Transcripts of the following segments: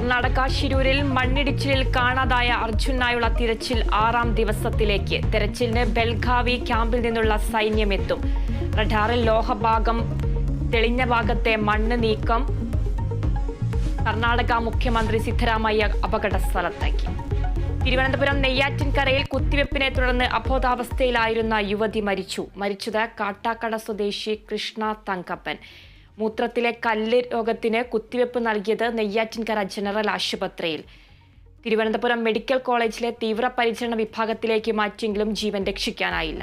കർണാടക ശിരൂരിൽ മണ്ണിടിച്ചിലിൽ കാണാതായ അർജുനായുള്ള തിരച്ചിൽ 6ാം ദിവസത്തിലേക്ക്. തെരച്ചിലിന് ബെൽഗാവി ക്യാമ്പിൽ നിന്നുള്ള സൈന്യമെത്തും. റഡാറിൽ ലോഹഭാഗം തെളിഞ്ഞ ഭാഗത്തെ മണ്ണ് നീക്കം. കർണാടക മുഖ്യമന്ത്രി സിദ്ധരാമയ്യ അപകട സ്ഥലത്തേക്ക്. തിരുവനന്തപുരം നെയ്യാറ്റിൻകരയിൽ കുത്തിവെപ്പിനെ തുടർന്ന് അബോധാവസ്ഥയിലായിരുന്ന യുവതി മരിച്ചത് കാട്ടാക്കട സ്വദേശി കൃഷ്ണ തങ്കപ്പൻ. മൂത്രത്തിലെ കല്ല് രോഗത്തിന് കുത്തിവെപ്പ് നൽകിയത് നെയ്യാറ്റിൻകര ജനറൽ ആശുപത്രിയിൽ. തിരുവനന്തപുരം മെഡിക്കൽ കോളേജിലെ തീവ്രപരിചരണ വിഭാഗത്തിലേക്ക് മാറ്റിയെങ്കിലും ജീവൻ രക്ഷിക്കാനായില്ല.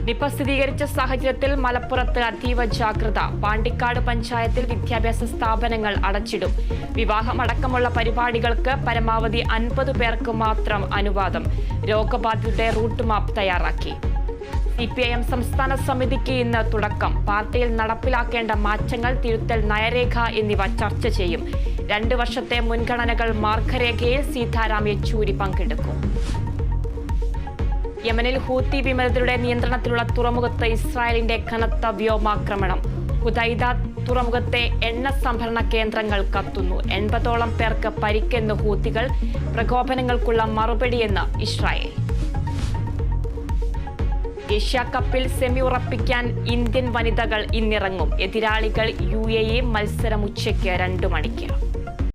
നിപ സ്ഥിരീകരിച്ച സാഹചര്യത്തിൽ മലപ്പുറത്ത് അതീവ ജാഗ്രത. പാണ്ടിക്കാട് പഞ്ചായത്തിൽ വിദ്യാഭ്യാസ സ്ഥാപനങ്ങൾ അടച്ചിടും. വിവാഹമടക്കമുള്ള പരിപാടികൾക്ക് പരമാവധി 50 പേർക്ക് മാത്രം അനുവാദം. രോഗബാധിതരുടെ റൂട്ട് മാപ്പ് തയ്യാറാക്കി. CPIM സംസ്ഥാന സമിതിക്ക് ഇന്ന് തുടക്കം. പാർട്ടിയിൽ നടപ്പിലാക്കേണ്ട മാറ്റങ്ങൾ, തിരുത്തൽ നയരേഖ എന്നിവ ചർച്ച ചെയ്യും. 2 വർഷത്തെ മുൻഗണനകൾ മാർഗരേഖയിൽ സീതാറാം യെച്ചൂരി പങ്കെടുക്കും. യമനിൽ ഹൂത്തി വിമതരുടെ നിയന്ത്രണത്തിലുള്ള തുറമുഖത്ത് ഇസ്രായേലിന്റെ കനത്ത വ്യോമാക്രമണം. ഹുദൈദ തുറമുഖത്തെ എണ്ണ സംഭരണ കേന്ദ്രങ്ങൾ കത്തുന്നു. 80ഓളം പേർക്ക് പരിക്കെന്ന് ഹൂത്തികൾ. പ്രകോപനങ്ങൾക്കുള്ള മറുപടിയെന്ന് ഇസ്രായേൽ. ഏഷ്യാകപ്പിൽ സെമി ഉറപ്പിക്കാൻ ഇന്ത്യൻ വനിതകൾ ഇന്നിറങ്ങും. എതിരാളികൾ UAE. മത്സരം ഉച്ചയ്ക്ക് 2 മണിക്ക്.